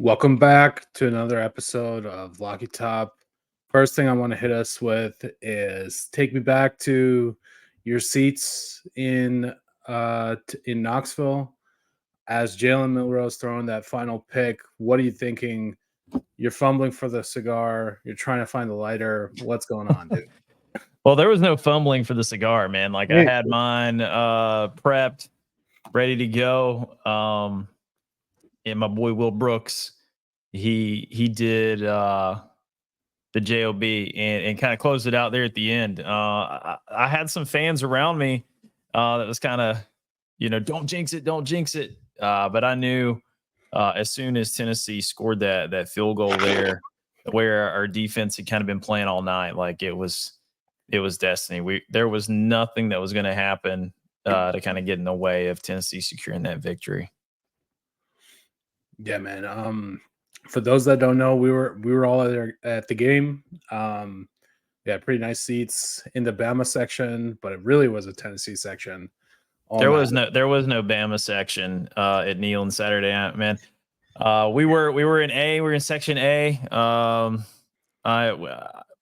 Welcome back to another episode of Locky Top. First thing I want to hit us with is take me back to your seats in Knoxville as Jalen Milrose throwing that final pick. What are you thinking? You're fumbling for the cigar. You're trying to find the lighter. What's going on, dude? Well, there was no fumbling for the cigar, man. Like I had mine prepped, ready to go. And my boy Will Brooks, he did the JOB and kind of closed it out there at the end. I had some fans around me that was kind of, don't jinx it, don't jinx it. But I knew as soon as Tennessee scored that field goal there, where our defense had kind of been playing all night, like it was destiny. There was nothing that was going to happen to kind of get in the way of Tennessee securing that victory. Yeah, man. For those that don't know, we were all at the game. Yeah, pretty nice seats in the Bama section, but it really was a Tennessee section. There was no Bama section at Neyland Saturday night, man. We were in A. We were in section A.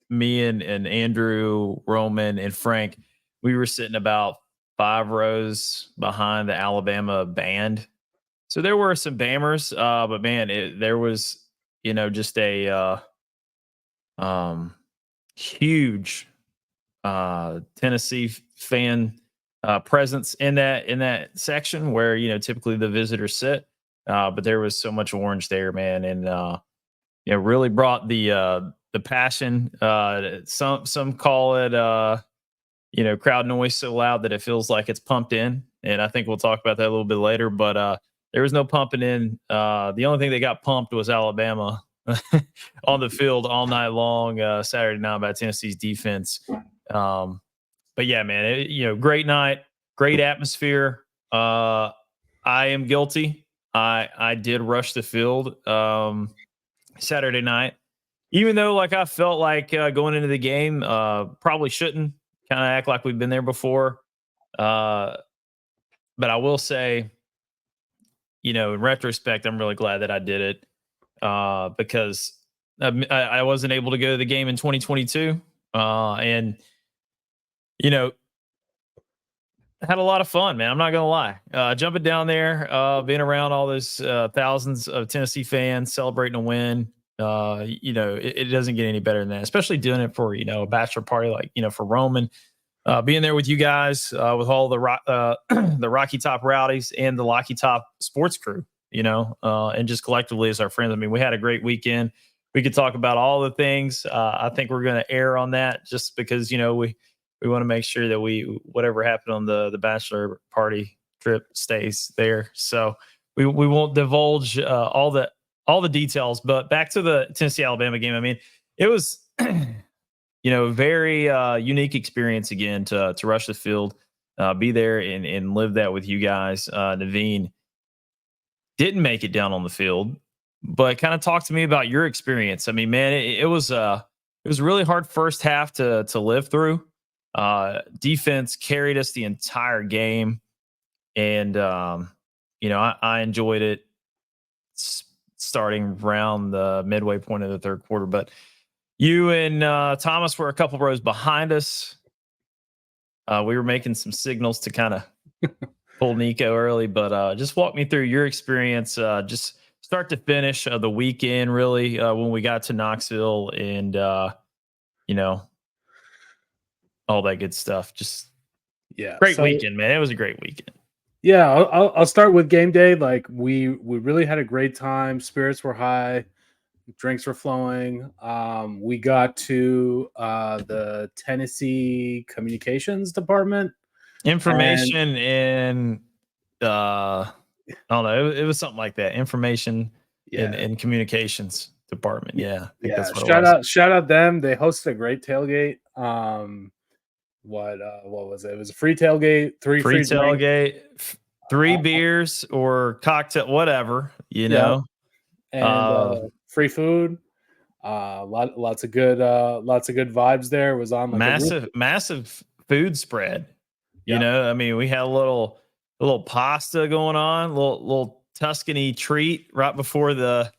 Me and Andrew, Roman, and Frank, we were sitting about 5 rows behind the Alabama band. So there were some Bammers, but man, there was, just a huge Tennessee fan presence in that section where, typically the visitors sit. But there was so much orange there, man. And, really brought the passion. Some call it, crowd noise so loud that it feels like it's pumped in. And I think we'll talk about that a little bit later, but there was no pumping in. The only thing that got pumped was Alabama on the field all night long, Saturday night by Tennessee's defense. But yeah, man, great night, great atmosphere. I am guilty. I did rush the field Saturday night. Even though, I felt like going into the game, probably shouldn't kind of act like we've been there before. But I will say, in retrospect, I'm really glad that I did it because I wasn't able to go to the game in 2022. And, had a lot of fun, man. I'm not going to lie. Jumping down there, being around all those thousands of Tennessee fans celebrating a win. It doesn't get any better than that, especially doing it for, a bachelor party, for Roman, being there with you guys, with all the the Rocky Top Rowdies and the Locky Top sports crew, and just collectively as our friends. I mean, we had a great weekend. We could talk about all the things. I think we're going to err on that just because, we want to make sure that whatever happened on the bachelor party trip stays there. So we won't divulge all the details, but back to the Tennessee Alabama game. I mean, it was, very unique experience again to rush the field, be there and live that with you guys. Naveen didn't make it down on the field, but kind of talk to me about your experience. I mean, man, it was a really hard first half to live through. Defense carried us the entire game, and I enjoyed it starting around the midway point of the third quarter. But you and Thomas were a couple rows behind us. We were making some signals to kind of pull Nico early, but just walk me through your experience, just start to finish the weekend, really, when we got to Knoxville and, all that good stuff. Just great weekend, man. It was a great weekend. Yeah, I'll start with game day. Like we really had a great time. Spirits were high, drinks were flowing. We got to the Tennessee Communications Department. Information and I don't know. It was something like that. Information and Communications Department. Yeah. That's what shout out them. They hosted a great tailgate. What was it? It was a free tailgate, free tailgate, 3 beers or cocktail, whatever, and free food. Lots of good vibes there. It was on like massive food spread. I mean, we had a little pasta going on, little Tuscany treat right before the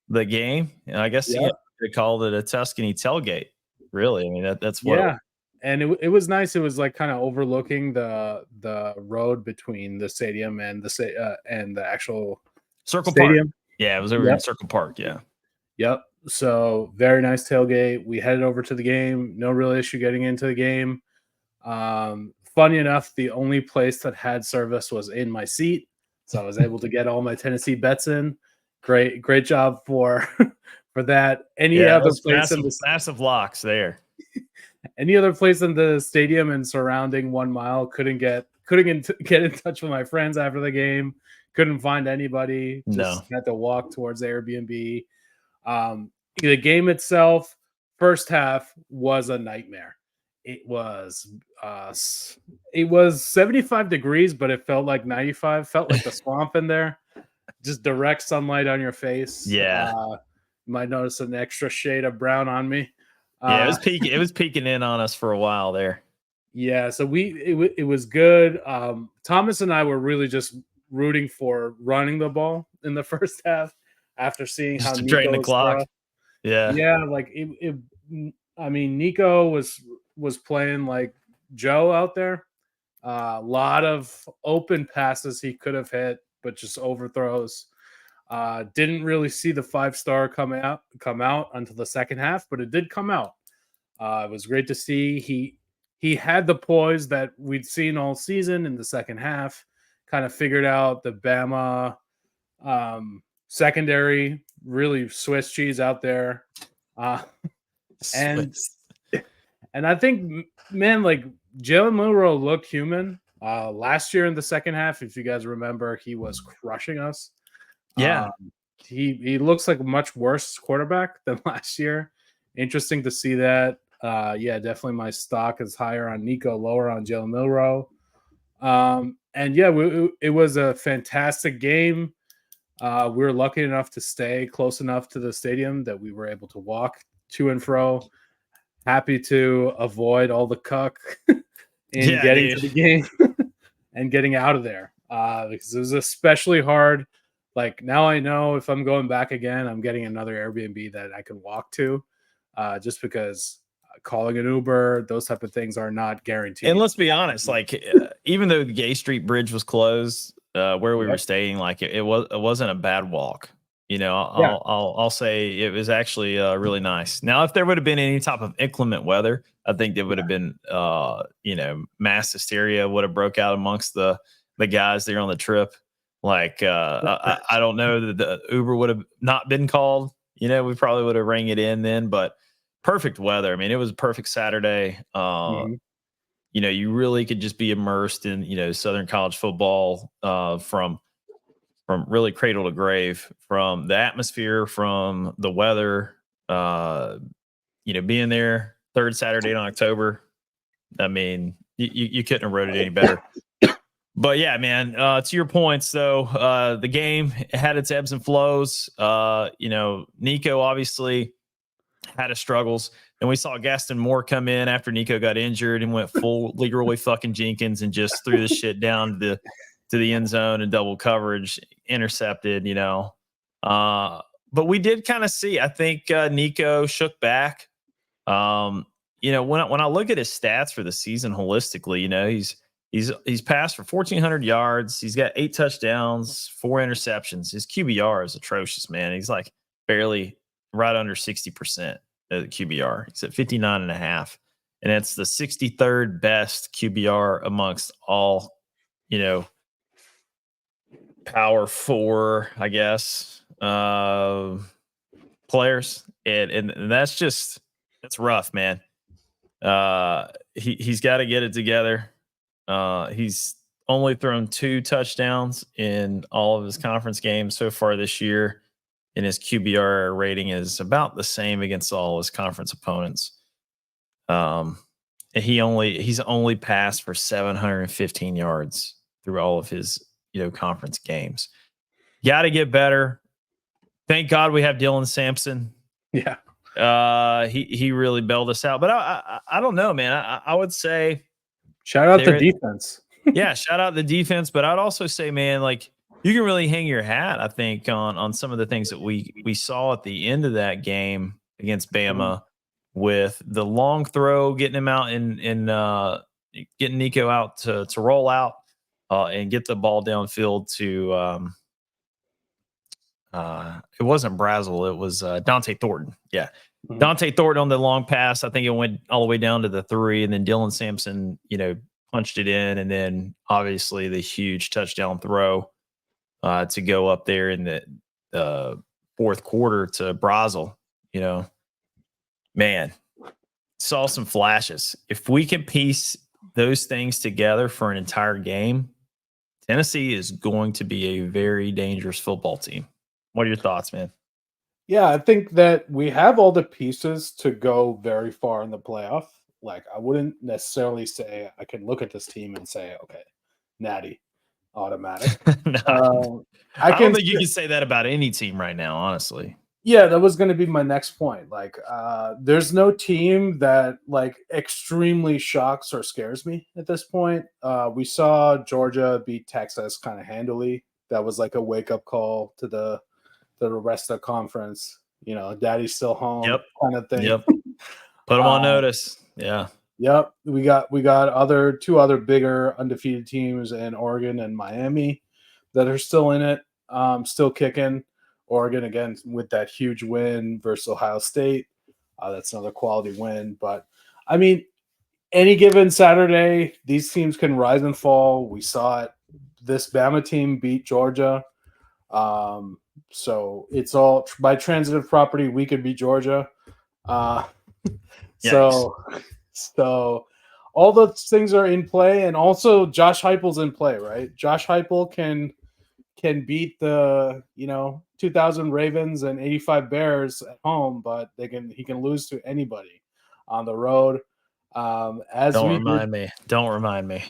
the game. And I guess Yeah. they called it a Tuscany tailgate. Really, I mean that's what. Yeah. And it was nice. It was like kind of overlooking the road between the stadium and and the actual Circle Park. stadium. Yeah, it was over in Yep. Circle Park. Yeah. Yep. So very nice tailgate. We headed over to the game. No real issue getting into the game. Funny enough, the only place that had service was in my seat, so I was able to get all my Tennessee bets in. Great job for for that. Yeah, that was massive locks there. Any other place in the stadium and surrounding 1 mile couldn't get in touch with my friends after the game. Couldn't find anybody. Just had to walk towards the Airbnb. The game itself, first half was a nightmare. It was 75 degrees, but it felt like 95. Felt like the swamp in there. Just direct sunlight on your face. Yeah. You might notice an extra shade of brown on me. Yeah, it was peeking in on us for a while there. Yeah, so it was good. Thomas and I were really just rooting for running the ball in the first half after seeing just how to drain the clock. Yeah, like I mean, Nico was playing like Joe out there. A lot of open passes he could have hit, but just overthrows. Didn't really see the 5-star come out until the second half, but it did come out. It was great to see. He had the poise that we'd seen all season in the second half. Kind of figured out the Bama secondary, really Swiss cheese out there. And I think, man, like Jalen Milroe looked human last year in the second half. If you guys remember, he was crushing us. Yeah, he looks like a much worse quarterback than last year. Interesting to see that. Yeah, definitely my stock is higher on Nico, lower on Jalen Milroe. And yeah, it was a fantastic game. We were lucky enough to stay close enough to the stadium that we were able to walk to and fro. Happy to avoid all the cuck in getting to the game and getting out of there because it was especially hard. Like now I know if I'm going back again, I'm getting another Airbnb that I can walk to just because calling an Uber, those type of things are not guaranteed. And let's be honest, like even though the Gay Street Bridge was closed, where we were staying, like it wasn't a bad walk. You know, I'll say it was actually really nice. Now, if there would have been any type of inclement weather, I think there would have been mass hysteria would have broke out amongst the guys there on the trip. Like I don't know that the Uber would have not been called. You know, we probably would have rang it in then, but perfect weather. I mean, it was a perfect Saturday. You know, you really could just be immersed in, Southern college football from really cradle to grave, from the atmosphere, from the weather, being there third Saturday in October. I mean, you couldn't have wrote it any better. But yeah, man, to your points though, the game had its ebbs and flows. Nico obviously had his struggles. And we saw Gaston Moore come in after Nico got injured and went full Leroy fucking Jenkins and just threw the shit down to the end zone and double coverage, intercepted, But we did kind of see, I think Nico shook back. When I look at his stats for the season holistically, he's passed for 1,400 yards. He's got 8 touchdowns, 4 interceptions. His QBR is atrocious, man. He's like barely right under 60%. The QBR. He's at 59.5, and it's the 63rd best QBR amongst all, Power 4, I guess, players, and that's rough, man. He's got to get it together. He's only thrown 2 touchdowns in all of his conference games so far this year. And his QBR rating is about the same against all his conference opponents. And he's only passed for 715 yards through all of his, conference games. Got to get better. Thank God we have Dylan Sampson. Yeah. He really bailed us out. But I don't know, man. I would say shout out the defense. Yeah, shout out the defense. But I'd also say, man, like, really hang your hat, I think, on some of the things that we saw at the end of that game against Bama with the long throw, getting him out in getting Nico out to roll out and get the ball downfield to it wasn't Brazel, it was Dante Thornton. Yeah. Dante Thornton on the long pass. I think it went all the way down to the 3, and then Dylan Sampson, punched it in, and then obviously the huge touchdown throw to go up there in the fourth quarter to Brazel. Man, saw some flashes. If we can piece those things together for an entire game, Tennessee is going to be a very dangerous football team. What are your thoughts, man? Yeah, I think that we have all the pieces to go very far in the playoff. Like, I wouldn't necessarily say I can look at this team and say, okay, natty, automatic. No, I don't think you can say that about any team right now, honestly. Yeah, that was going to be my next point. Like, there's no team that extremely shocks or scares me at this point. We saw Georgia beat Texas kind of handily. That was like a wake up call to the rest of the conference. Daddy's still home, kind of thing. Yep. Put them on notice. Yeah. Yep. We got two other bigger undefeated teams in Oregon and Miami that are still in it, still kicking. Oregon, again, with that huge win versus Ohio State. That's another quality win. But, I mean, any given Saturday, these teams can rise and fall. We saw it. This Bama team beat Georgia. So it's all by transitive property. We could beat Georgia. So all those things are in play. And also Josh Heupel's in play, right? Josh Heupel can beat the 2000 Ravens and 85 Bears at home, but he can lose to anybody on the road. Don't remind me.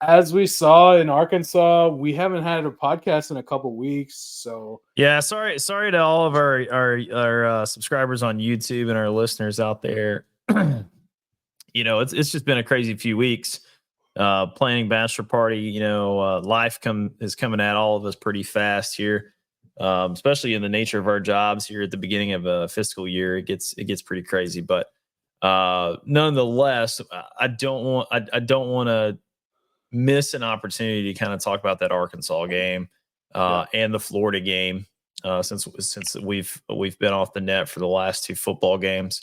As we saw in Arkansas, we haven't had a podcast in a couple weeks, so yeah. Sorry to all of our subscribers on YouTube and our listeners out there. It's just been a crazy few weeks. Planning bachelor party, life is coming at all of us pretty fast here, especially in the nature of our jobs here at the beginning of a fiscal year. It gets pretty crazy, but nonetheless, I don't want to miss an opportunity to kind of talk about that Arkansas game and the Florida game since we've been off the net for the last 2 football games.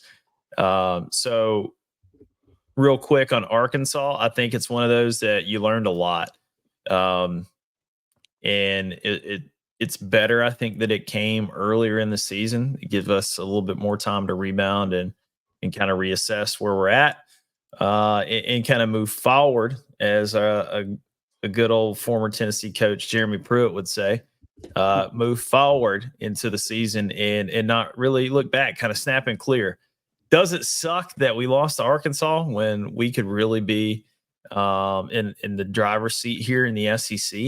So real quick on Arkansas, I think it's one of those that you learned a lot. And it's better, I think, that it came earlier in the season. It gives us a little bit more time to rebound and kind of reassess where we're at and kind of move forward, as a good old former Tennessee coach, Jeremy Pruitt, would say. Move forward into the season and not really look back, kind of snap and clear. Does it suck that we lost to Arkansas when we could really be in the driver's seat here in the SEC?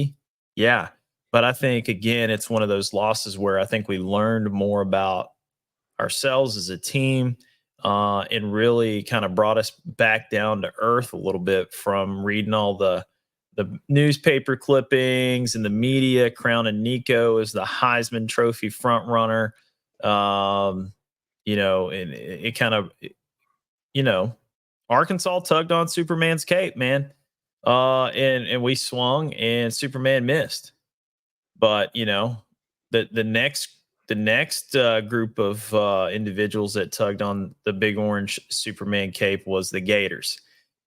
Yeah. But I think, again, it's one of those losses where I think we learned more about ourselves as a team and really kind of brought us back down to earth a little bit from reading all the newspaper clippings and the media crowning Nico as the Heisman Trophy front runner. And it kind of, Arkansas tugged on Superman's cape, man. And we swung and Superman missed. But, the next group of individuals that tugged on the big orange Superman cape was the Gators.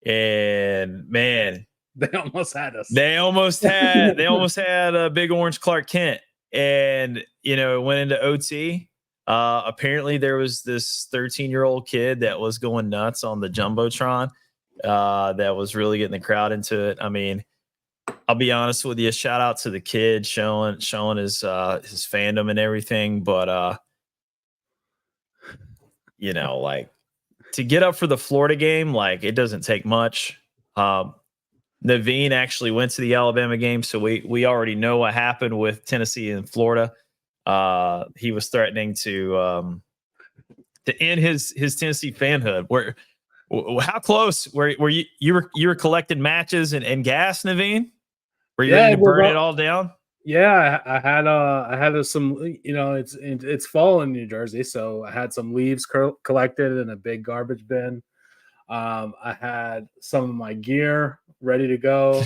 And man, they almost had us. They almost had a big orange Clark Kent. And, it went into OT. Apparently there was this 13-year-old kid that was going nuts on the Jumbotron that was really getting the crowd into it. I mean, I'll be honest with you, shout out to the kid showing his fandom and everything. But, to get up for the Florida game, it doesn't take much. Naveen actually went to the Alabama game, so we already know what happened with Tennessee and Florida. He was threatening to end his Tennessee fanhood. How close were you were collecting matches and gas, Naveen? Were you ready to burn it all down? Yeah, I had some, it's fall in New Jersey, so I had some leaves collected in a big garbage bin. I had some of my gear ready to go.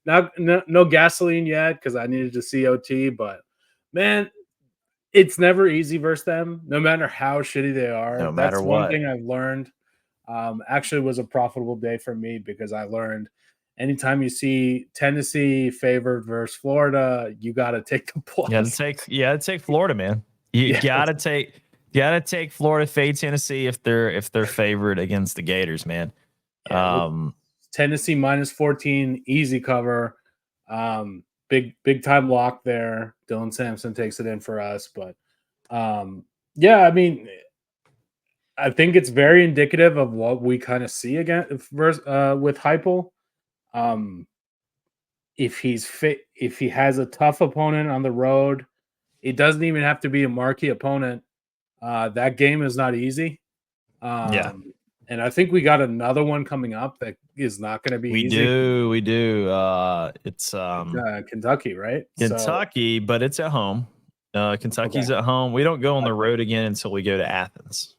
No gasoline yet because I needed to COT, but man, it's never easy versus them, no matter how shitty they are. No matter That's one what. thing I've learned. Actually was a profitable day for me because I learned anytime you see Tennessee favored versus Florida, you got to take the plus. You gotta take Florida, man. You Yeah, gotta take Florida, fade Tennessee if they're favored against the Gators, man. yeah. Tennessee minus 14, easy cover. Big time lock there. Dylan Sampson takes it in for us, but yeah, I mean, I think it's very indicative of what we kind of see again with Heupel. Um, if he's fit, if he has a tough opponent on the road, it doesn't even have to be a marquee opponent. That game is not easy. Yeah. And I think we got another one coming up that is not going to be easy. We do. It's Kentucky, right? So, Kentucky, but it's at home. okay. Kentucky's at home. We don't go on the road again until we go to Athens.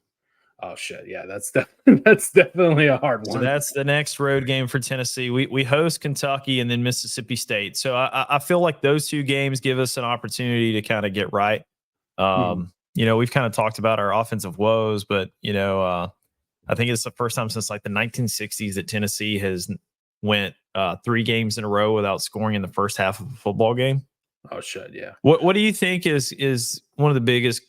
Oh shit, yeah, that's definitely a hard So one. that's the next road game for Tennessee. We host Kentucky and then Mississippi State. So I feel like those two games give us an opportunity to kind of get right. Mhm. We've kind of talked about our offensive woes, but I think it's the first time since like the 1960s that Tennessee has went 3 games in a row without scoring in the first half of a football game. Oh shit, yeah. What do you think is one of the biggest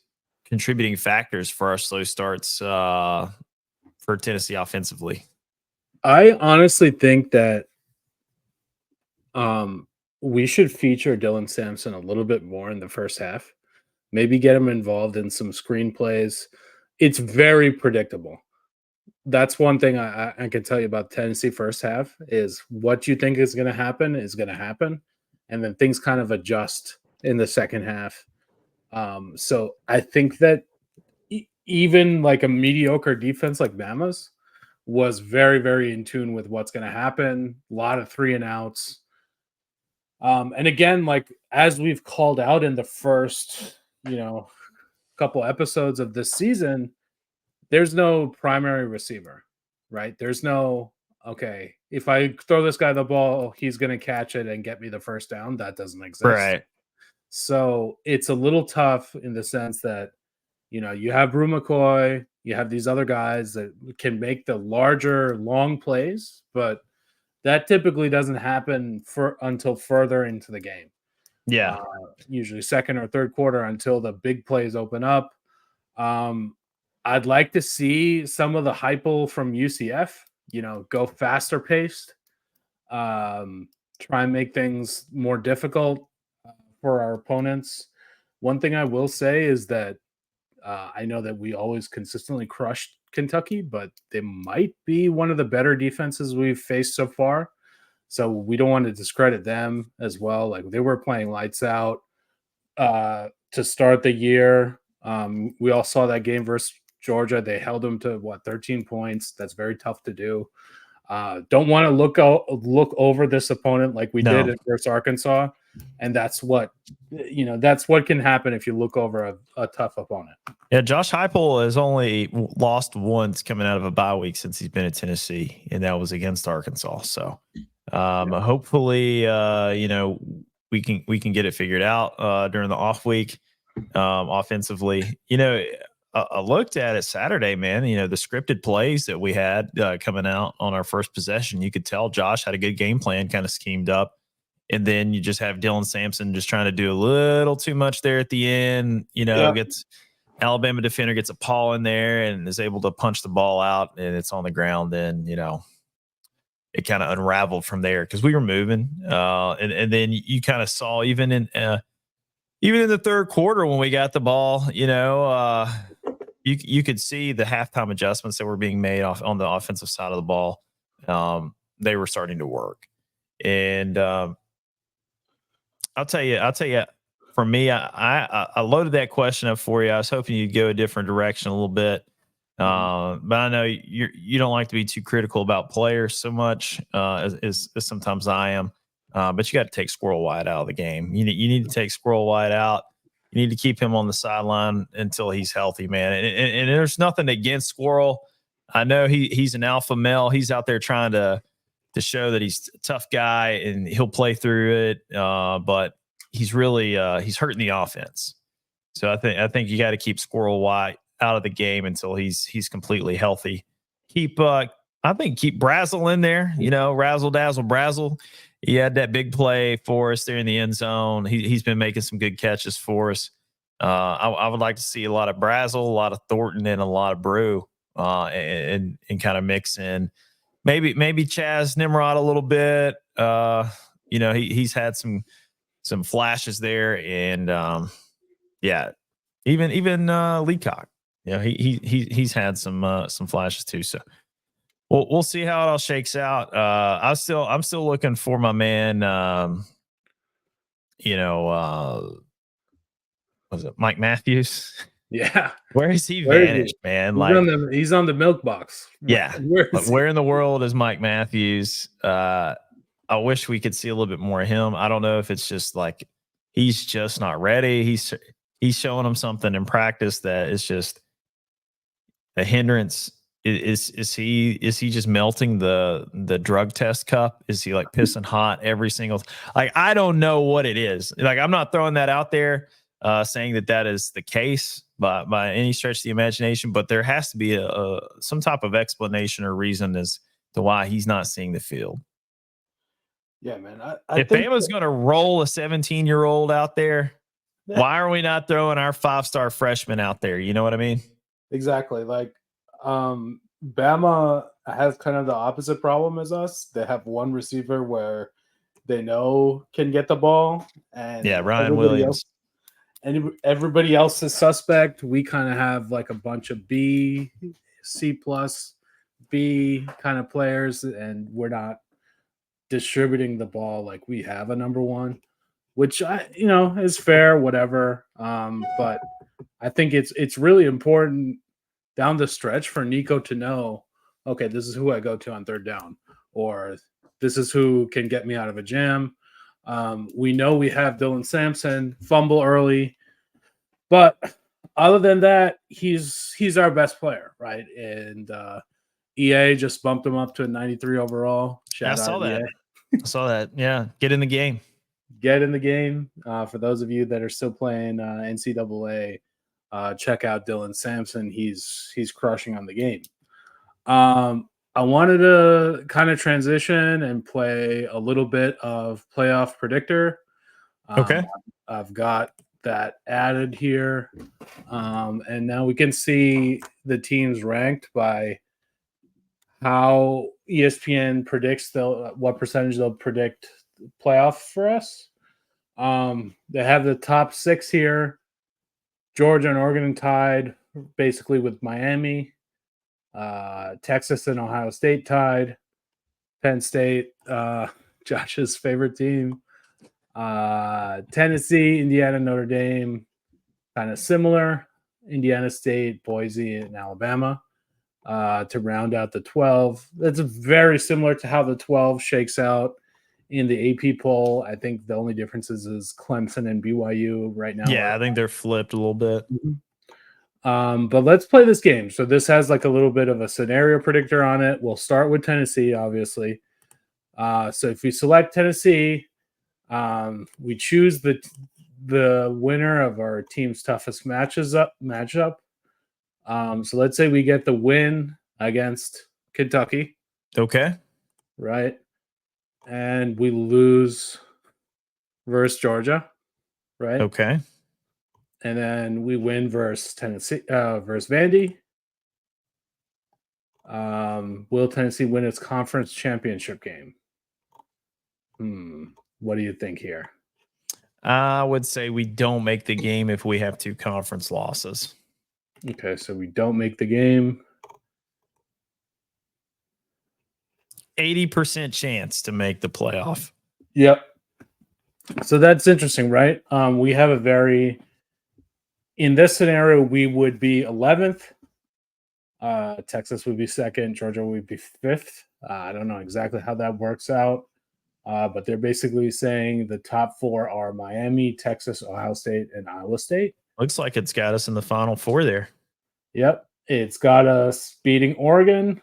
contributing factors for our slow starts for Tennessee offensively? I honestly think that um we should feature Dylan Sampson a little bit more in the first half. Maybe get him involved in some screenplays. It's very predictable. That's one thing I can tell you about Tennessee first half is what you think is going to happen, and then things kind of adjust in the second half. So I think that even like a mediocre defense like Bama's was very, very in tune with what's going to happen. A lot of 3 and outs. And again, like as we've called out in the first, couple episodes of this season, there's no primary receiver, right? There's no, okay, if I throw this guy the ball, he's going to catch it and get me the first down. That doesn't exist. Right. So it's a little tough in the sense that, you have Brew McCoy, you have these other guys that can make the larger, long plays, but that typically doesn't happen until further into the game. Yeah. Usually second or third quarter until the big plays open up. I'd like to see some of the Heupel from UCF, go faster paced, try and make things more difficult for our opponents. One thing I will say is that I know that we always consistently crushed Kentucky, but they might be one of the better defenses we've faced so far. So we don't want to discredit them as well. Like they were playing lights out to start the year. We all saw that game versus Georgia. They held them to 13 points. That's very tough to do. Don't want to look over this opponent like we did No. at versus Arkansas, and that's what can happen if you look over a tough opponent. Yeah, Josh Heupel has only lost once coming out of a bye week since he's been at Tennessee, and that was against Arkansas. So hopefully, we can get it figured out during the off week offensively. I looked at it Saturday, man. The scripted plays that we had coming out on our first possession, you could tell Josh had a good game plan kind of schemed up. And then you just have Dylan Sampson just trying to do a little too much there at the end, gets Alabama defender gets a paw in there and is able to punch the ball out and it's on the ground. Then, it kind of unraveled from there because we were moving. And then you kind of saw even in the third quarter when we got the ball, you could see the halftime adjustments that were being made off on the offensive side of the ball. They were starting to work. And I'll tell you, for me, I loaded that question up for you. I was hoping you'd go a different direction a little bit. But I know you don't like to be too critical about players so much as sometimes I am. But you got to take Squirrel White out of the game. You need to take Squirrel White out. You need to keep him on the sideline until he's healthy, man. And there's nothing against Squirrel. I know he's an alpha male. He's out there trying to show that he's a tough guy and he'll play through it. But he's really he's hurting the offense. So I think you got to keep Squirrel White out of the game until he's completely healthy. Keep Brazzle in there. Razzle dazzle Brazzle. He had that big play for us there in the end zone. He's been making some good catches for us. I would like to see a lot of Brazzle, a lot of Thornton, and a lot of Brew, and kind of mix in. Maybe Chaz Nimrod a little bit. He's had some flashes there, and even Leacock. He's had some flashes too. So we'll see how it all shakes out. I'm still looking for my man. Was it Mike Matthews? Yeah. Where is he vanished, man? He's on the milk box. Yeah. Where in the world is Mike Matthews? I wish we could see a little bit more of him. I don't know if it's just like he's just not ready. He's showing him something in practice that is just a hindrance. Is he just melting the drug test cup? Is he like pissing hot every single I don't know what it is. Like, I'm not throwing that out there saying that is the case by any stretch of the imagination, but there has to be some type of explanation or reason as to why he's not seeing the field. Yeah, man. If Bama's going to roll a 17-year-old out there, why are we not throwing our 5-star freshman out there? You know what I mean? Exactly. Like, Bama has kind of the opposite problem as us. They have one receiver where they know can get the ball, and Ryan Williams. Everybody else is suspect. We kind of have like a bunch of B, C plus, B kind of players, and we're not distributing the ball like we have a number one, which is fair, whatever. But I think it's really important down the stretch for Nico to know, okay, this is who I go to on third down, or this is who can get me out of a jam. We know we have Dylan Sampson fumble early, but other than that, he's our best player, right? And EA just bumped him up to a 93 overall. I saw that. I saw that. Yeah, get in the game. Get in the game. For those of you that are still playing NCAA, check out Dylan Sampson. He's crushing on the game. I wanted to kind of transition and play a little bit of playoff predictor. Okay. I've got that added here. And now we can see the teams ranked by how ESPN predicts what percentage they'll predict playoff for us. They have the top 6 here. Georgia and Oregon tied basically with Miami. Texas and Ohio State tied. Penn State, Josh's favorite team. Tennessee, Indiana, Notre Dame, kind of similar. Indiana State, Boise, and Alabama to round out the 12. That's very similar to how the 12 shakes out in the AP poll. I think the only difference is Clemson and BYU right now. Yeah, I think they're flipped a little bit. Mm-hmm. But let's play this game. So this has like a little bit of a scenario predictor on it. We'll start with Tennessee, obviously. So if we select Tennessee, we choose the winner of our team's toughest matchup. So let's say we get the win against Kentucky. Okay. Right. And we lose versus Georgia. Right. Okay. And then we win versus Tennessee, versus Vandy. Will Tennessee win its conference championship game? What do you think here? I would say we don't make the game if we have 2 conference losses. Okay, so we don't make the game. 80% chance to make the playoff. Yep. So that's interesting, right? We have in this scenario, we would be 11th. Texas would be 2nd. Georgia would be 5th. I don't know exactly how that works out. But they're basically saying the top 4 are Miami, Texas, Ohio State, and Iowa State. Looks like it's got us in the Final Four there. Yep. It's got us beating Oregon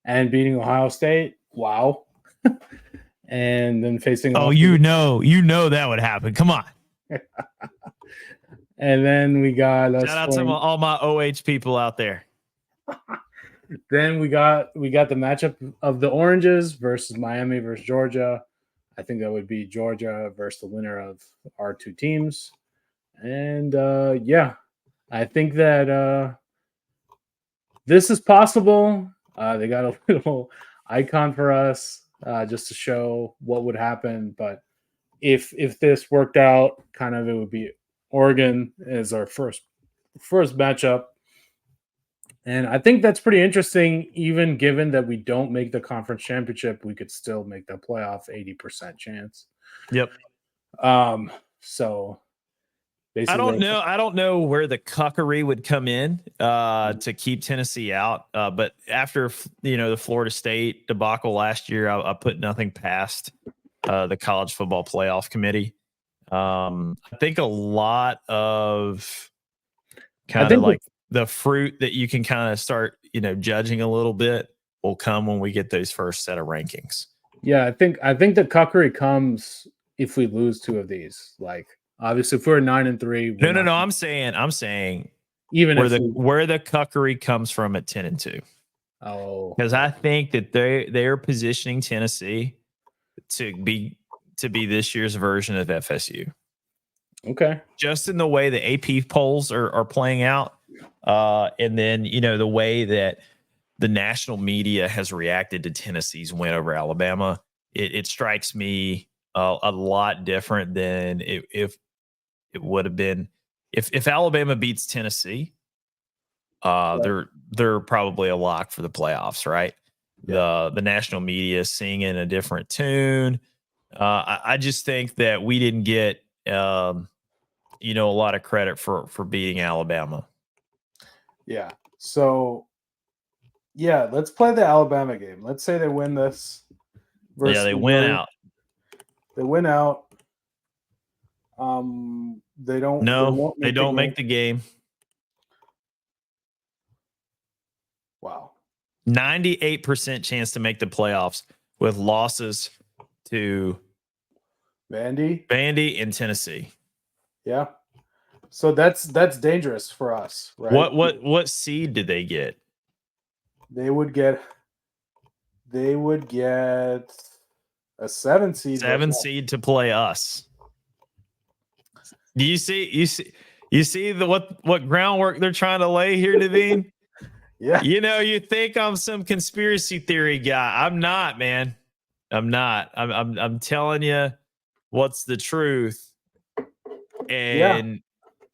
and beating Ohio State. Wow. And then facing Oh, off you know that would happen. Come on. and then we got Shout out to all my OH people out there. Then we got the matchup of the Oranges versus Miami versus Georgia. I think that would be Georgia versus the winner of our 2 teams. And yeah, I think that this is possible. They got a little icon for us just to show what would happen. But if this worked out, kind of it would be Oregon as our first matchup. And I think that's pretty interesting, even given that we don't make the conference championship, we could still make the playoff 80% chance. Yep. So basically, I don't know where the cuckery would come in to keep Tennessee out. But after the Florida State debacle last year, I put nothing past the college football playoff committee. I think a lot of kind of like the fruit that you can kind of start, judging a little bit will come when we get those first set of rankings. Yeah, I think the cuckery comes if we lose 2 of these. Like, obviously, if we're 9-3, no. I'm saying even where the cuckery comes from at 10-2. Oh, because I think that they are positioning Tennessee to be this year's version of FSU. Okay, just in the way the AP polls are playing out. And then, the way that the national media has reacted to Tennessee's win over Alabama, it strikes me a lot different than if it would have been if Alabama beats Tennessee. They're probably a lock for the playoffs, right? Yeah. The national media is singing a different tune. I just think that we didn't get a lot of credit for beating Alabama. Yeah. So, yeah, let's play the Alabama game. Let's say they win this. Yeah, they win out. They win out. They don't. No, they don't make the game. Wow. 98% chance to make the playoffs with losses to Vandy and Tennessee. Yeah. So that's dangerous for us, right? What seed did they get? They would get a 7 seed. 7 seed to play us. Do you see what groundwork they're trying to lay here, Naveen? Yeah. You think I'm some conspiracy theory guy. I'm not, man. I'm not. I'm telling you what's the truth. And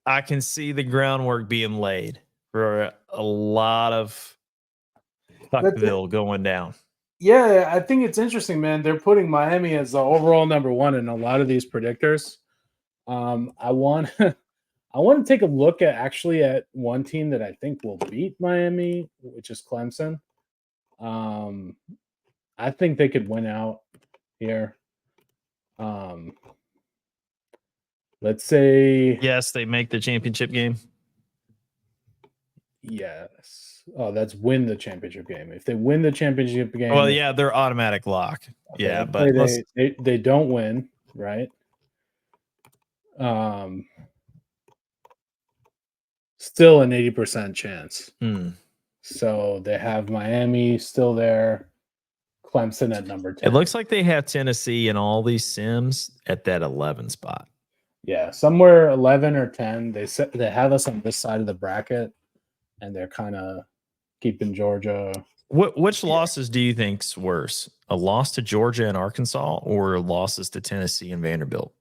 I can see the groundwork being laid for a lot of Fuckville going down. Yeah, I think it's interesting, man. They're putting Miami as the overall number 1 in a lot of these predictors. I want to take a look at one team that I think will beat Miami, which is Clemson. I think they could win out here. Let's say yes, they make the championship game. Yes. Oh, that's win the championship game. If they win the championship game, well, yeah, they're automatic lock. Okay, yeah, but they don't win, right? Still an 80% chance. So they have Miami still there, Clemson at number 10. It looks like they have Tennessee in all these sims at that 11 spot. Yeah, somewhere 11 or 10. They have us on this side of the bracket, and they're kind of keeping Georgia. Which losses do you think's worse? A loss to Georgia and Arkansas, or losses to Tennessee and Vanderbilt?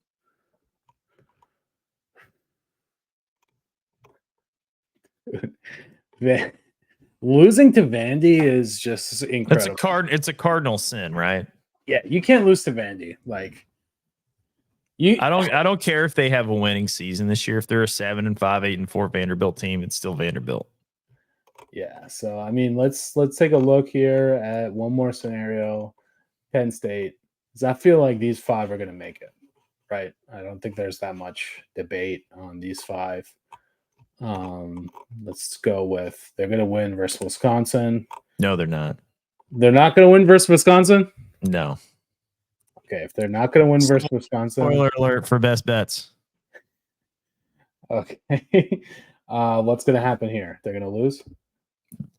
Losing to Vandy is just incredible. It's a cardinal sin, right? Yeah, you can't lose to Vandy. Like, I don't care if they have a winning season this year. If they're a 7-5, 8-4 Vanderbilt team, it's still Vanderbilt. Yeah. So let's take a look here at one more scenario. Penn State. Because I feel like these 5 are going to make it, right? I don't think there's that much debate on these 5. Let's go with they're going to win versus Wisconsin. No, they're not. They're not going to win versus Wisconsin? No. Okay, if they're not going to win versus Wisconsin. Spoiler alert for best bets. Okay. What's going to happen here? They're going to lose?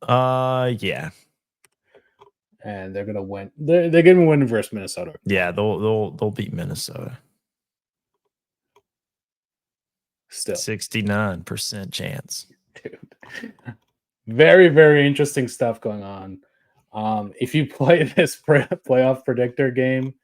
Yeah. And they're going to win. They're going to win versus Minnesota. Yeah, they'll beat Minnesota. Still. 69% chance. Dude. Very, very interesting stuff going on. If you play this playoff predictor game,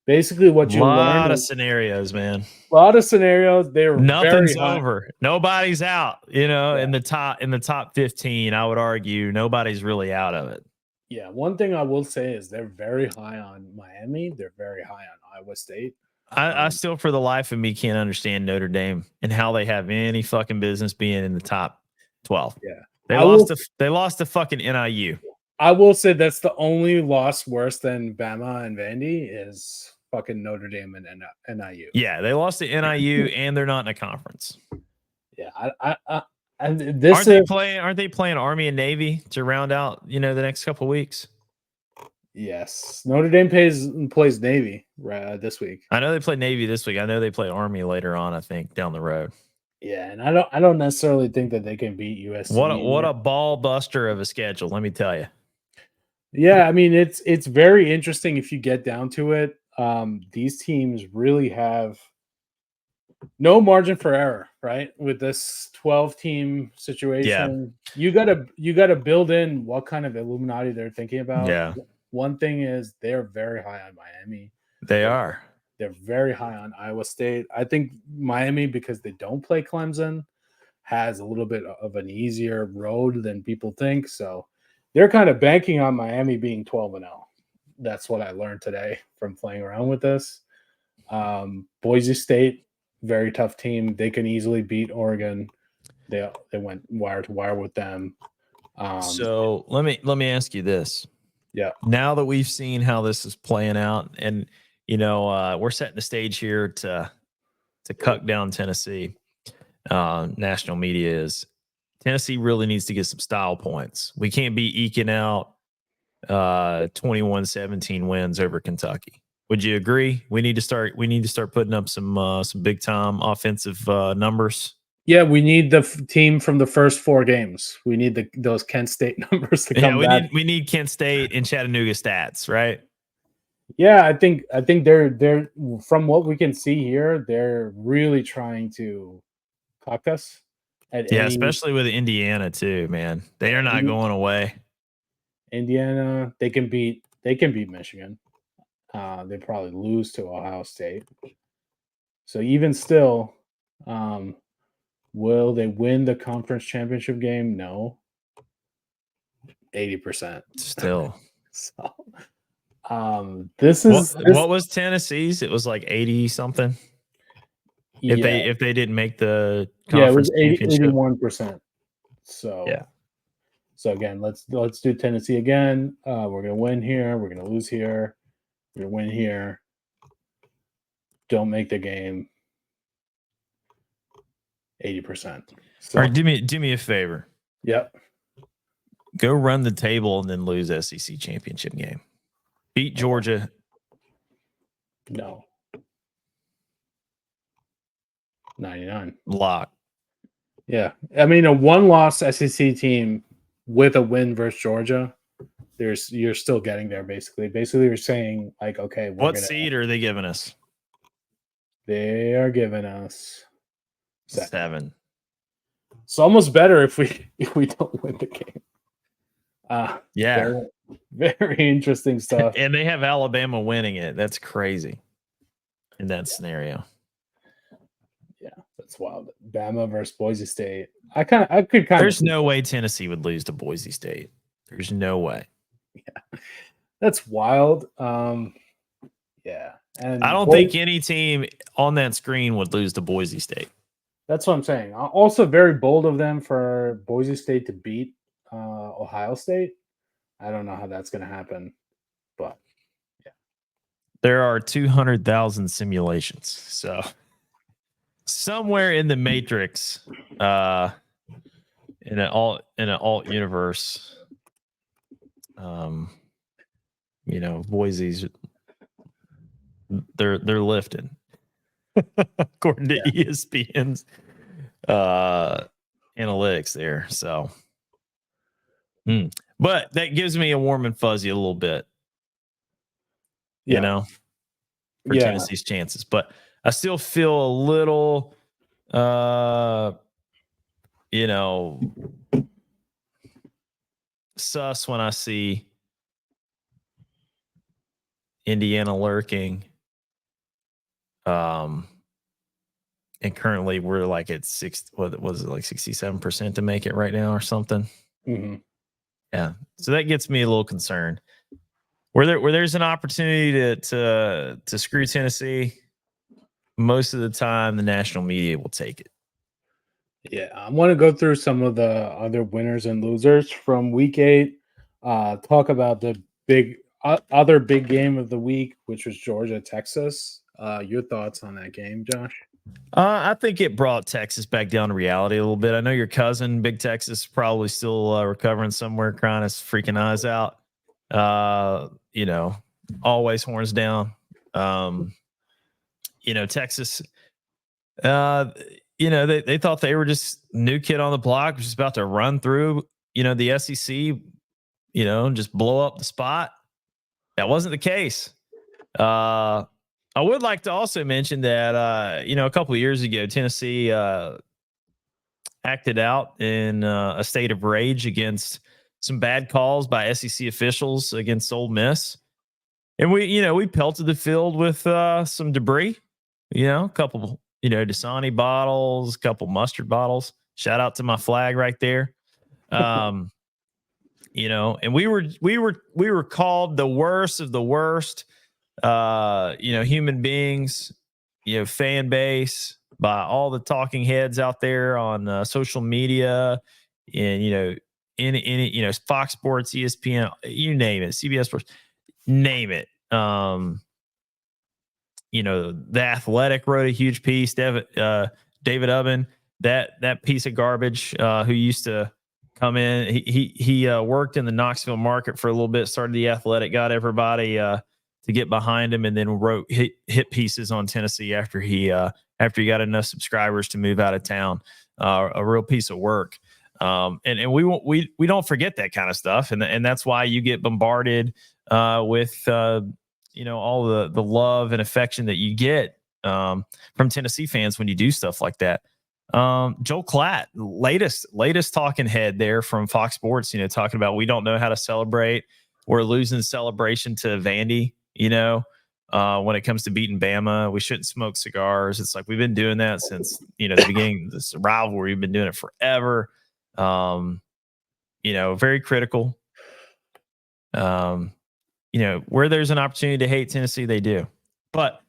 basically what you learn. A lot of scenarios, man. A lot of scenarios. They're nothing's over. Nobody's out. In the top 15, I would argue nobody's really out of it. Yeah, one thing I will say is they're very high on Miami. They're very high on Iowa State. I still, for the life of me, can't understand Notre Dame and how they have any fucking business being in the top 12. Yeah, they lost to fucking NIU. I will say that's the only loss worse than Bama and Vandy is fucking Notre Dame and NIU. Yeah, they lost to NIU and they're not in a conference. Yeah, and this aren't they playing Army and Navy to round out the next couple weeks? Yes, Notre Dame plays Navy this week. I know they play Navy this week. I know they play Army later on. I think down the road. Yeah, and I don't necessarily think that they can beat USC. What a ball buster of a schedule, let me tell you. Yeah, I mean it's very interesting if you get down to it. These teams really have no margin for error, right? With this 12-team situation, you gotta build in what kind of Illuminati they're thinking about. Yeah. One thing is they're very high on Miami. They're very high on Iowa State. I think Miami, because they don't play Clemson, has a little bit of an easier road than people think. So they're kind of banking on Miami being 12-0. That's what I learned today from playing around with this. Boise State, very tough team. They can easily beat Oregon. They went wire to wire with them. So let me ask you this. Yeah. Now that we've seen how this is playing out, and we're setting the stage here to cut down Tennessee. National media is Tennessee really needs to get some style points. We can't be eking out 21-17 wins over Kentucky. Would you agree? We need to start putting up some big time offensive numbers. Yeah, we need the team from the first 4 games. We need those Kent State numbers to come back. We need Kent State and Chattanooga stats, right? Yeah, I think they're from what we can see here, they're really trying to cuck us. Especially with Indiana too, man. They are not going away. Indiana, they can beat Michigan. They probably lose to Ohio State. So even still, will they win the conference championship game? No. 80%. Still. So what was Tennessee's? It was like 80 something. If they didn't make the conference championship. 81%. So yeah. So again, let's do Tennessee again. We're gonna win here. We're gonna lose here. We're gonna win here. Don't make the game. 80%. So, all right, do me a favor. Yep. Go run the table and then lose SEC championship game. Beat Georgia. No. 99. Lock. Yeah. I mean, a one-loss SEC team with a win versus Georgia, you're still getting there basically. Basically, you're saying, like, okay, what seed are they giving us? They are giving us 7. It's almost better if we don't win the game. Yeah. Very, very interesting stuff. And they have Alabama winning it. That's crazy in that scenario. Yeah, that's wild. Bama versus Boise State. There's no way Tennessee would lose to Boise State. There's no way. Yeah, that's wild. Yeah, and I don't think any team on that screen would lose to Boise State. That's what I'm saying. Also, very bold of them for Boise State to beat Ohio State. I don't know how that's going to happen, but yeah, there are 200,000 simulations. So somewhere in the Matrix, in an alt universe, Boise's they're lifting according to ESPN's analytics there. So, but that gives me a warm and fuzzy a little bit, for Tennessee's chances. But I still feel a little, sus when I see Indiana lurking. And currently we're like at 67% to make it right now or something. Mm-hmm. Yeah. So that gets me a little concerned. Where there's an opportunity to screw Tennessee, most of the time the national media will take it. Yeah, I want to go through some of the other winners and losers from week 8. Talk about the other big game of the week, which was Georgia, Texas. Your thoughts on that game, Josh? I think it brought Texas back down to reality a little bit. I know your cousin, Big Texas, is probably still recovering somewhere, crying his freaking eyes out. Always horns down. Texas, they thought they were just new kid on the block, just about to run through, the SEC, just blow up the spot. That wasn't the case. I would like to also mention that, a couple of years ago, Tennessee acted out in a state of rage against some bad calls by SEC officials against Ole Miss. And we pelted the field with some debris, a couple, Dasani bottles, a couple mustard bottles. Shout out to my flag right there. And we were called the worst of the worst, human beings, fan base by all the talking heads out there on social media and, in Fox Sports, ESPN, you name it, CBS Sports, name it. The Athletic wrote a huge piece. David Ubben, that piece of garbage, who used to come in. He worked in the Knoxville market for a little bit, started the Athletic, got everybody to get behind him, and then wrote hit pieces on Tennessee after he got enough subscribers to move out of town. A real piece of work. And we don't forget that kind of stuff, and that's why you get bombarded with all the love and affection that you get from Tennessee fans when you do stuff like that. Joel Klatt, latest talking head there from Fox Sports, talking about we don't know how to celebrate. We're losing celebration to Vandy, when it comes to beating Bama. We shouldn't smoke cigars. It's like we've been doing that since, the beginning of this rivalry. We've been doing it forever. Very critical. Where there's an opportunity to hate Tennessee, they do. But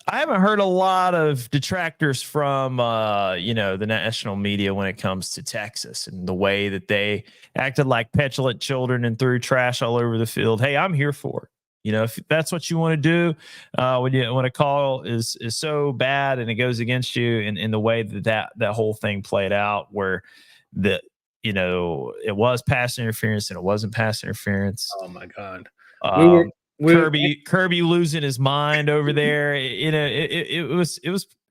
I haven't heard a lot of detractors from, the national media when it comes to Texas and the way that they acted like petulant children and threw trash all over the field. Hey, I'm here for it. If that's what you want to do, when a call is so bad and it goes against you in the way that whole thing played out, where it was pass interference and it wasn't pass interference. Oh my God. Kirby losing his mind over there. It was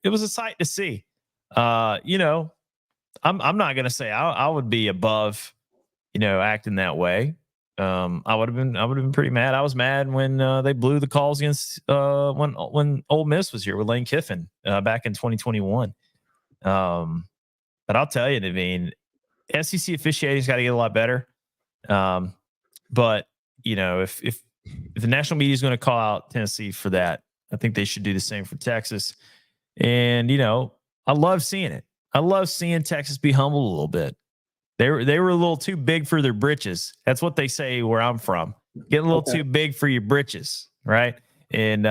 a sight to see. I'm not going to say I would be above, acting that way. I would have been pretty mad. I was mad when they blew the calls against when Ole Miss was here with Lane Kiffin back in 2021. But I'll tell you, Naveen, SEC officiating's got to get a lot better. But if the national media is going to call out Tennessee for that, I think they should do the same for Texas. And I love seeing it. I love seeing Texas be humbled a little bit. They were a little too big for their britches. That's what they say where I'm from. Get a little too big for your britches, right? And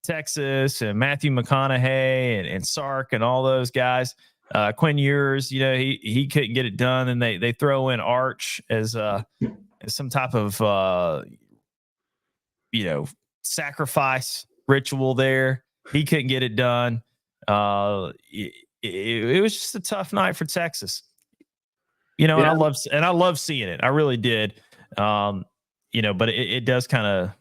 Texas and Matthew McConaughey and Sark and all those guys. Quinn Ewers, he couldn't get it done, and they throw in Arch as some type of sacrifice ritual there. He couldn't get it done. It was just a tough night for Texas. And I love seeing it. I really did. But it does kind of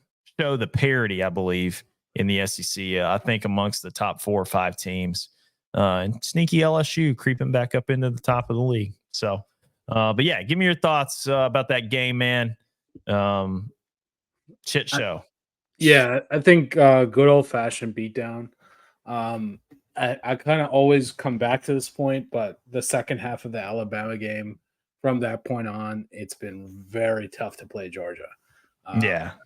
show the parity, I believe, in the SEC. I think amongst the top 4 or 5 teams, and sneaky LSU creeping back up into the top of the league. So, but yeah, give me your thoughts about that game, man. Shit show. I think good old fashioned beatdown. I kind of always come back to this point, but the second half of the Alabama game, from that point on, it's been very tough to play Georgia.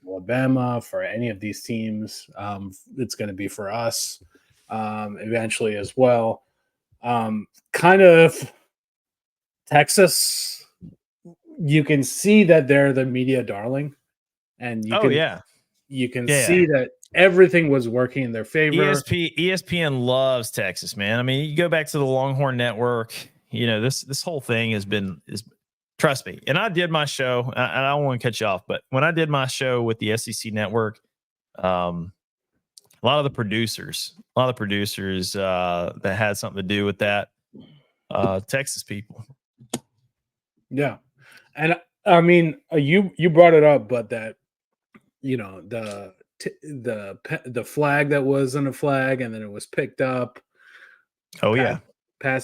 Alabama, for any of these teams, it's going to be for us eventually as well. Kind of Texas, you can see that they're the media darling, and you can see that everything was working in their favor. ESPN loves Texas, man. I mean, you go back to the Longhorn Network. This whole thing is trust me. And I did my show. I don't want to cut you off, but when I did my show with the SEC Network, a lot of the producers that had something to do with that, Texas people. Yeah, and I mean, you brought it up, but that the flag that wasn't a flag, and then it was picked up. Oh yeah.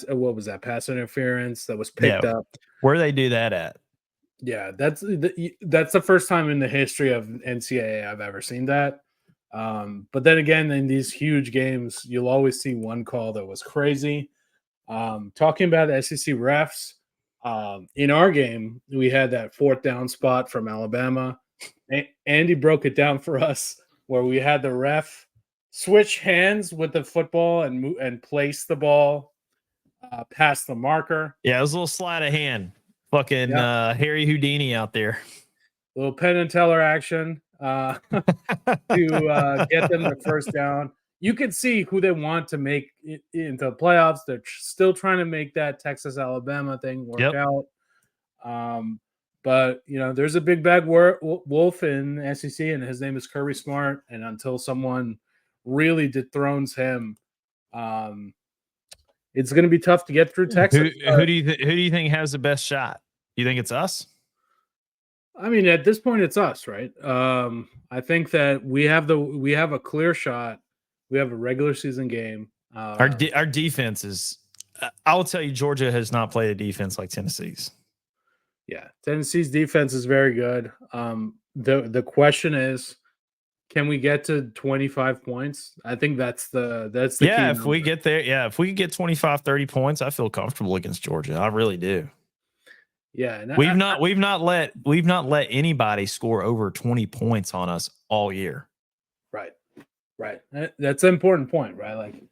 What was that? Pass interference that was picked up. Where they do that at? Yeah, that's the first time in the history of NCAA I've ever seen that. But then again, in these huge games, you'll always see one call that was crazy. Talking about the SEC refs, in our game, we had that 4th down spot from Alabama. Andy broke it down for us, where we had the ref switch hands with the football and place the ball past the marker. Yeah, it was a little sleight of hand. Fucking Harry Houdini out there. A little Penn and Teller action to get them the first down. You can see who they want to make it into the playoffs. They're still trying to make that Texas-Alabama thing work out. But, there's a big bad wolf in SEC, and his name is Kirby Smart. And until someone really dethrones him, it's going to be tough to get through Texas. Who do you think has the best shot? You think it's us? I mean, at this point, it's us, right? I think that we have a clear shot. We have a regular season game. Our defense is. I will tell you, Georgia has not played a defense like Tennessee's. Yeah, Tennessee's defense is very good. The question is, can we get to 25 points? I think that's the key if we get there, if we get 25, 30 points, I feel comfortable against Georgia. I really do. Yeah, and we've not let anybody score over 20 points on us all year. Right. That's an important point, right? Like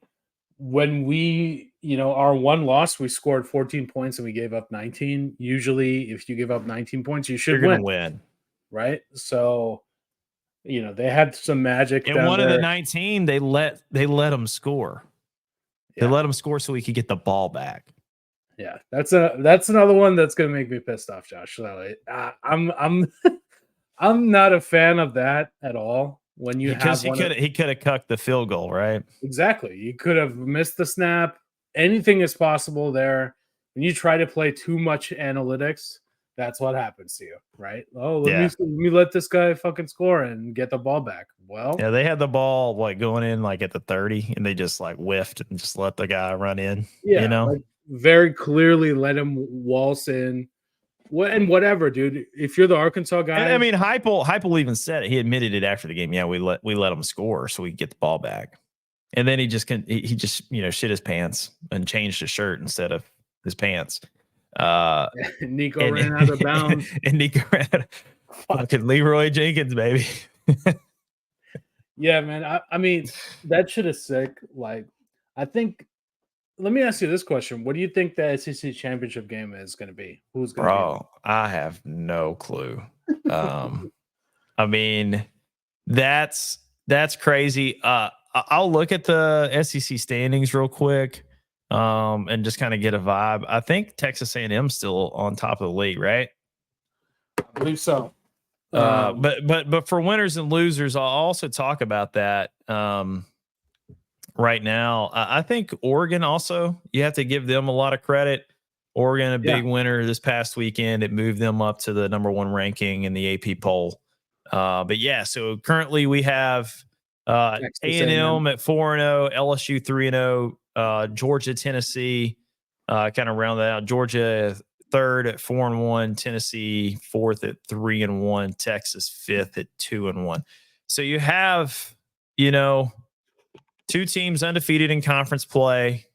when we, our one loss, we scored 14 points and we gave up 19. Usually, if you give up 19 points, you're going to win, right? So, they had some magic. And one of the 19, they let them score. They let them score so we could get the ball back. Yeah, that's another one that's gonna make me pissed off, Josh. So I'm not a fan of that at all. When you because he could have cucked the field goal, right? Exactly. You could have missed the snap. Anything is possible there. When you try to play too much analytics, that's what happens to you, right? Oh, let me let this guy fucking score and get the ball back. Well, yeah, they had the ball going in at the 30, and they just whiffed and just let the guy run in. Yeah, very clearly let him waltz in. And whatever, dude. If you're the Arkansas guy, and, I mean, Heupel even said it. He admitted it after the game. Yeah, we let him score so we could get the ball back. And then he just shit his pants and changed his shirt instead of his pants. Nico ran out of bounds. And Nico ran out of fucking Leroy Jenkins, baby. Yeah, man. I mean, that shit is sick. I think. Let me ask you this question: what do you think the SEC championship game is going to be? Who's going to be? Bro, I have no clue. I mean, that's crazy. I'll look at the SEC standings real quick, and just kind of get a vibe. I think Texas A&M still on top of the league, right? I believe so. But for winners and losers, I'll also talk about that. Right now, I think Oregon also, you have to give them a lot of credit. Oregon, a big winner this past weekend. It moved them up to the number 1 ranking in the AP poll. But yeah, so currently we have A&M at 4-0, LSU 3-0, Georgia, Tennessee, kind of round that out. Georgia 3rd at 4-1, Tennessee 4th at 3-1, Texas 5th at 2-1. So you have, 2 teams undefeated in conference play,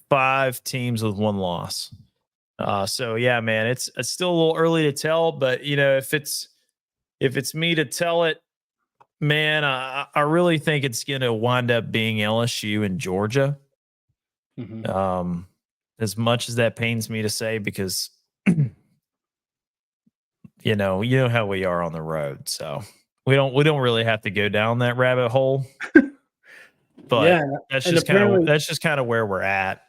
5 teams with 1 loss. So yeah, man, it's still a little early to tell, but if it's me to tell it, man, I really think it's going to wind up being LSU and Georgia. Mm-hmm. As much as that pains me to say, because you know how we are on the road, so we don't really have to go down that rabbit hole. But that's just kind of where we're at.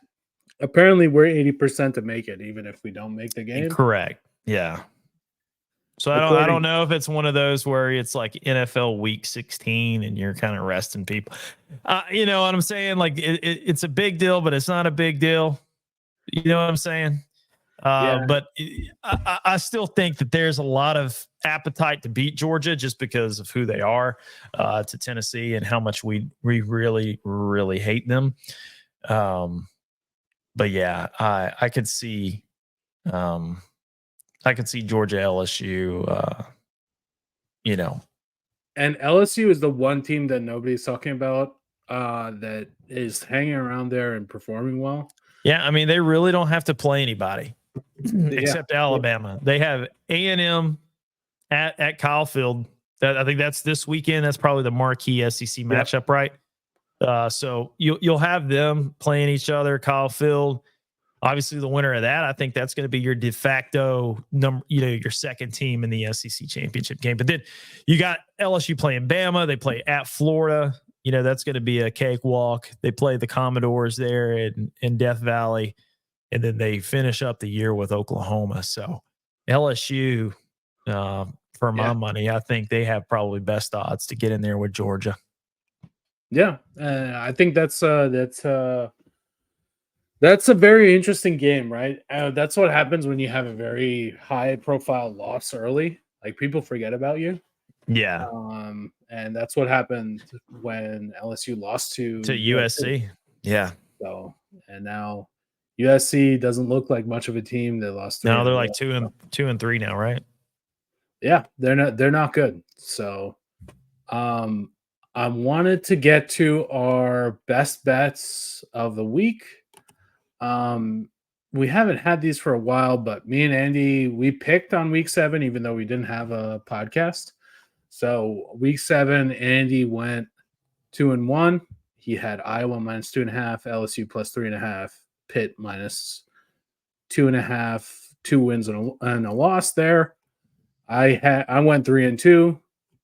Apparently, we're 80% to make it, even if we don't make the game. Correct. Yeah. So I don't know if it's one of those where it's like NFL Week 16 and you're kind of resting people. You know what I'm saying? Like it's a big deal, but it's not a big deal. You know what I'm saying? But I still think that there's a lot of appetite to beat Georgia just because of who they are to Tennessee and how much we really, really hate them. But yeah, I could see Georgia, LSU, And LSU is the one team that nobody's talking about that is hanging around there and performing well. Yeah, I mean, they really don't have to play anybody except Alabama. They have A&M at Kyle Field. I think that's this weekend. That's probably the marquee SEC matchup, right? So you'll have them playing each other, Kyle Field. Obviously, the winner of that, I think that's going to be your de facto number, your second team in the SEC championship game. But then you got LSU playing Bama. They play at Florida. That's going to be a cakewalk. They play the Commodores there in Death Valley, and then they finish up the year with Oklahoma. So LSU, for my money, I think they have probably best odds to get in there with Georgia. Yeah, I think that's a very interesting game, right? That's what happens when you have a very high-profile loss early. Like, people forget about you. Yeah. And that's what happened when LSU lost to USC. Yeah. So, and now USC doesn't look like much of a team. They lost 3. No, they're like 2-3 now, right? Yeah, they're not good. So, I wanted to get to our best bets of the week. We haven't had these for a while, but me and Andy, we picked on week 7, even though we didn't have a podcast. So week 7, Andy went 2-1. He had Iowa minus 2.5, LSU plus 3.5, Pitt minus 2.5, 2 wins and a loss there. I went 3-2.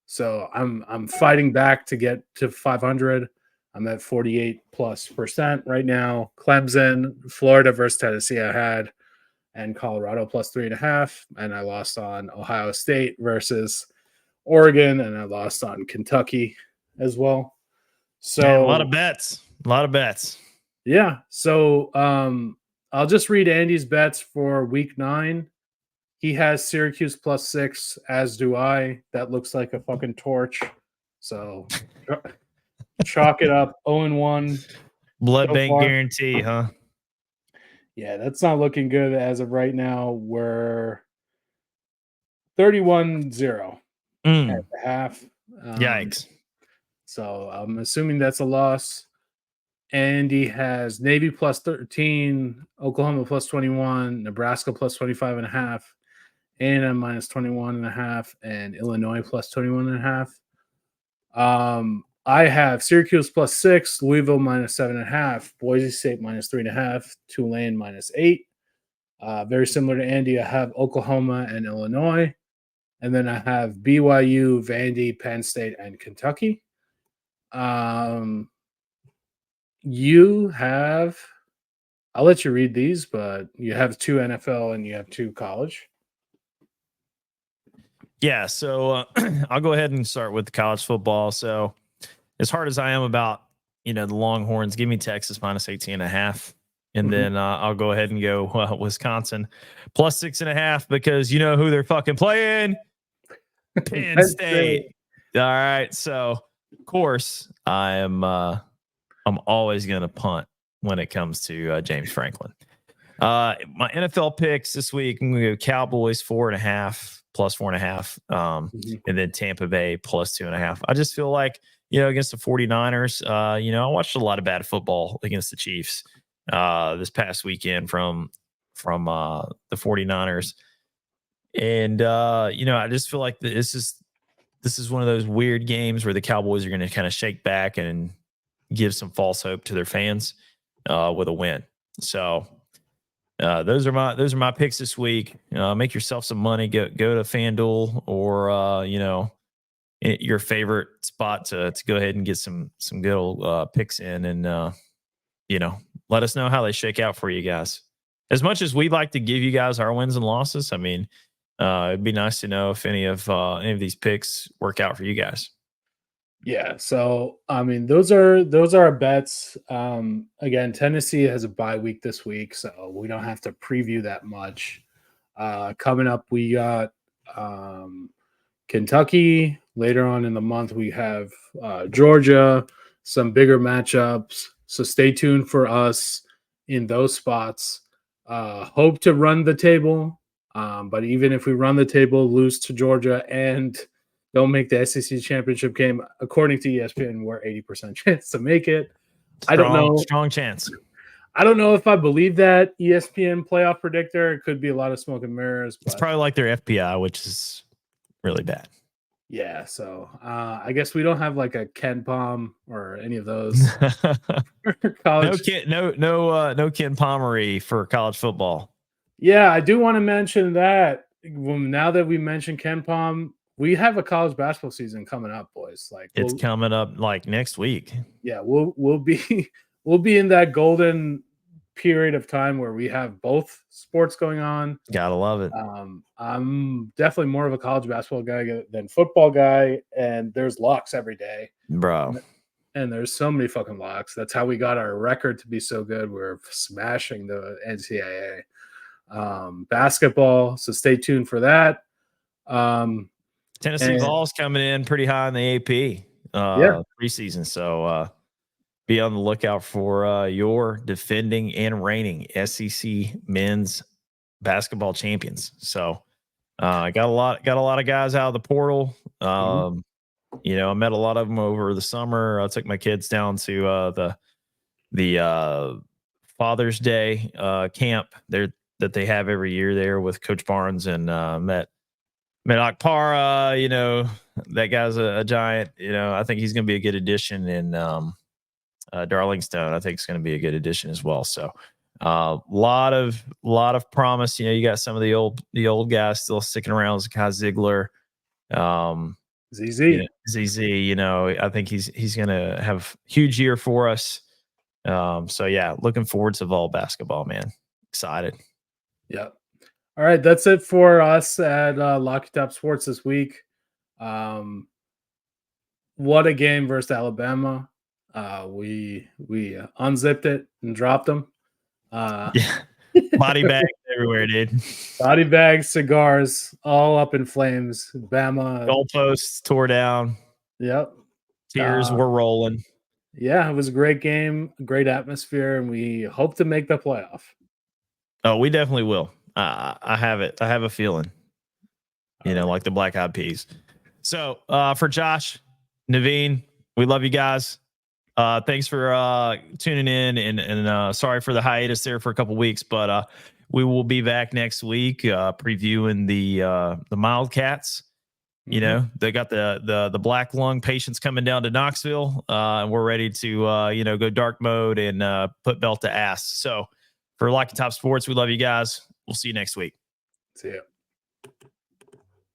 So I'm fighting back to get to 500. I'm at 48+% right now. Clemson, Florida versus Tennessee I had, and Colorado plus 3.5. And I lost on Ohio State versus Oregon, and I lost on Kentucky as well. So man, a lot of bets. Yeah. So I'll just read Andy's bets for week 9. He has Syracuse plus 6, as do I. That looks like a fucking torch. So chalk it up. 0-1. Blood bank guarantee, huh? Yeah, that's not looking good as of right now. We're 31-0 at the half. Yikes. So I'm assuming that's a loss. Andy has Navy plus 13, Oklahoma plus 21, Nebraska plus 25.5, A&M minus 21.5, and Illinois plus 21.5. I have Syracuse plus 6, Louisville minus 7.5, Boise State minus 3.5, Tulane minus 8. Very similar to Andy, I have Oklahoma and Illinois. And then I have BYU, Vandy, Penn State, and Kentucky. You have, I'll let you read these, but you have 2 NFL and you have 2 college. Yeah, so I'll go ahead and start with college football. So as hard as I am about, the Longhorns, give me Texas minus 18.5. And then I'll go ahead and go Wisconsin plus 6.5 because you know who they're fucking playing? Penn State. All right. So of course I'm always gonna punt when it comes to James Franklin. My NFL picks this week, I'm gonna go Cowboys 4.5 plus 4.5. And then Tampa Bay plus 2.5. I just feel like, against the 49ers, I watched a lot of bad football against the Chiefs this past weekend from the 49ers. And I just feel like this is one of those weird games where the Cowboys are going to kind of shake back and give some false hope to their fans with a win. So those are my picks this week. Make yourself some money. Go to FanDuel or your favorite spot to go ahead and get some good old picks in, and let us know how they shake out for you guys. As much as we'd like to give you guys our wins and losses, I mean, it'd be nice to know if any of these picks work out for you guys. Yeah, so I mean, those are our bets. Again, Tennessee has a bye week this week, so we don't have to preview that much. Coming up, we got Kentucky. Later on in the month, we have Georgia, some bigger matchups. So stay tuned for us in those spots. Hope to run the table, but even if we run the table, lose to Georgia, and don't make the SEC championship game, according to ESPN, we're 80% chance to make it. I don't know. Strong chance. I don't know if I believe that ESPN playoff predictor. It could be a lot of smoke and mirrors. But it's probably like their FPI, which is really bad. Yeah, so I guess we don't have like a Ken Palm or any of those. College. No Ken Palmery for college football. Yeah, I do want to mention that now that we mentioned Ken Palm, we have a college basketball season coming up, boys. Like it's coming up like next week. Yeah, we'll be in that golden period of time where we have both sports going on. Gotta love it. I'm definitely more of a college basketball guy than football guy, and there's locks every day, bro. And there's so many fucking locks. That's how we got our record to be so good. We're smashing the NCAA basketball. So stay tuned for that. Tennessee Vols coming in pretty high in the AP preseason. So be on the lookout for your defending and reigning SEC men's basketball champions. So I got a lot of guys out of the portal. I met a lot of them over the summer. I took my kids down to the Father's Day camp there that they have every year there with Coach Barnes, and met Akpara. That guy's a giant. I think he's going to be a good addition in Darlingstone. I think it's going to be a good addition as well. So lot of promise. You got some of the old guys still sticking around. Kai Ziegler, ZZ. I think he's going to have a huge year for us. So yeah, looking forward to Vol basketball, man. Excited. Yep. All right, that's it for us at Locky Top Sports this week. What a game versus Alabama. We unzipped it and dropped them. Body bags everywhere, dude. Body bags, cigars, all up in flames. Bama goalposts tore down. Yep. Tears were rolling. Yeah, it was a great game, great atmosphere, and we hope to make the playoff. Oh, we definitely will. I have it. I have a feeling. Like the Black Eyed Peas. So for Josh, Naveen, we love you guys. Thanks for tuning in, and sorry for the hiatus there for a couple weeks, but we will be back next week previewing the Wildcats. They got the black lung patients coming down to Knoxville, and we're ready to go dark mode and put belt to ass. So for Locky Top Sports, we love you guys. We'll see you next week. See ya.